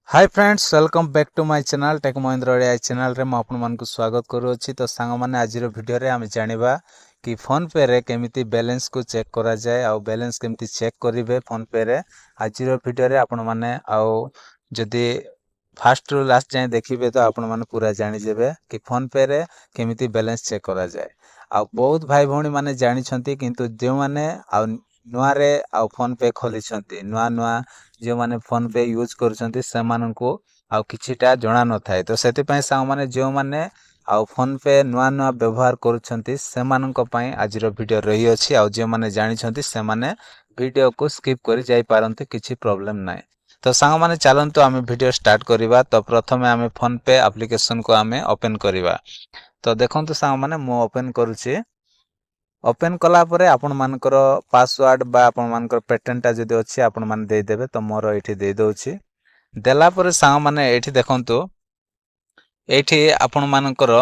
Hi friends welcome back to my channel tech Mahindra Odia channel रे आपण मानकु स्वागत करूछि। तो सांग माने आजिरो वीडियो रे हम जानिबा कि फोन पे रे केमिति बैलेंस को चेक करा जाय आ बैलेंस केमिति चेक करिवे फोन पे रे। आजिरो वीडियो रे आपण माने आउ जदी फास्ट रु लास्ट जाय देखिबे तो आपण माने पूरा जानि जेबे कि फोन पे रे केमिति बैलेंस चेक करा जाय। आ बहुत भाई भौणी माने जानि छंती किंतु जे माने आ नुआ रे आ फोन पे खोली छंती नुआ नुआ जो माने फोन पे यूज करछंती सेमाननको आ किछिटा जणा न थाए। तो सेति पय सा माने जो माने आ फोन पे नुआ नुआ व्यवहार करछंती सेमाननको पय आजिरो वीडियो रही अछि। आ जे माने जानि छंती से माने वीडियो को स्किप करि जाई पारंते, किछि प्रॉब्लम नाय। तो सांग माने चलंतु आमे वीडियो स्टार्ट करिबा। तो प्रथमे आमे फोन पे एप्लीकेशन को आमे ओपन करिबा। तो देखंतु सांग माने मो ओपन करूछि। ओपन कला परे आपण मानकर पासवर्ड बा आपण मानकर पैटर्न टा जदी अछि आपण मान दे देबे। तो मोर एठी दे दोछि। देला परे सांग माने एठी देखंतु एठी आपण मानकर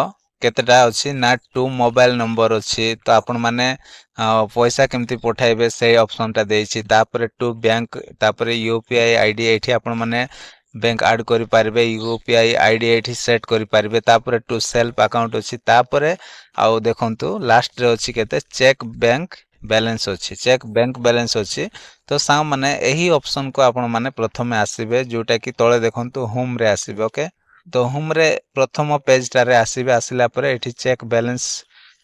केतेटा अछि ना टू मोबाइल नंबर अछि। तो आपण माने पैसा केमति पठाइबे से ऑप्शन टा देछि। तापरे टू बैंक तापरे यूपीआई आईडी एठी आपण माने बैंक ऐड करि पारबे, यूपीआई आईडी एठी सेट करि पारबे। तापरे टू सेल्फ अकाउंट अछि। तापरे आउ देखंतु लास्ट रे अछि केते चेक बैंक बैलेंस अछि, चेक बैंक बैलेंस अछि। तो सा माने एही ऑप्शन को आपण माने प्रथमे आसीबे जोटा कि तळे देखंतु होम रे आसीबे। ओके तो होम रे प्रथम पेज टारे आसीबे। आसिला परे एठी check balance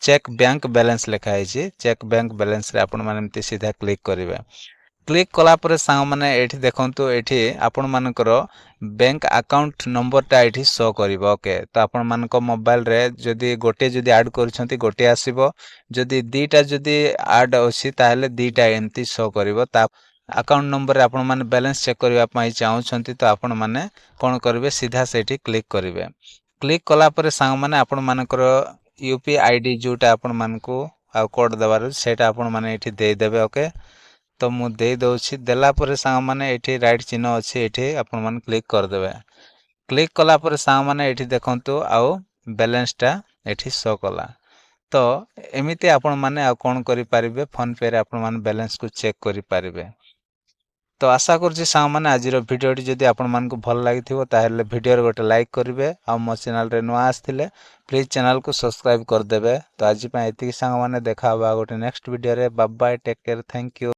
check bank balance लिखा है। चेक बैंक बैलेंस रे आपण माने एमती सीधा क्लिक करिवे। क्लिक कला परे सांग माने एठी देखंतु एठी आपण मानकर बैंक अकाउंट नंबर टा एठी शो करिवो। ओके तो आपण मानको मोबाइल रे जदी गोटे जदी ऐड करछंती गोटे आसीबो, जदी दीटा जदी ऐड अछि ताहले दीटा एमती शो करिवो। ता अकाउंट नंबर रे आपण माने बैलेंस चेक करिवा पई चाहू छंती तो आपण माने कोन करिवे सीधा सेठी क्लिक करिवे। क्लिक कला परे सांग माने आपण मानकर यूपीआई आईडी जोटा आपण मानको आ कोड दबार सेटा आपण माने एठी दे देबे। ओके तो मु दे दोछि। देला परे सांग माने एठी राइट चिन्ह अछि, एठी आपण माने क्लिक कर देबे। क्लिक कला परे सांग माने एठी देखंतु आउ बैलेंस टा एठी शो कला। तो एमिति आपण माने आ कोन करि पारिबे फोन पे रे आपण माने बैलेंस को चेक करि पारिबे। तो आशा करछि सांग माने आजिरो वीडियोटी जदि आपण मानकु भल लागिथिबो ताहेले वीडियो रे गोटे लाइक करिवे। आ मो चैनल रे नुआ आस्थिले प्लीज चैनल को सब्सक्राइब कर देबे। तो आज पय एतिकी सांग माने देखा होबा गोटे नेक्स्ट वीडियो रे। Bye bye, take care, thank you.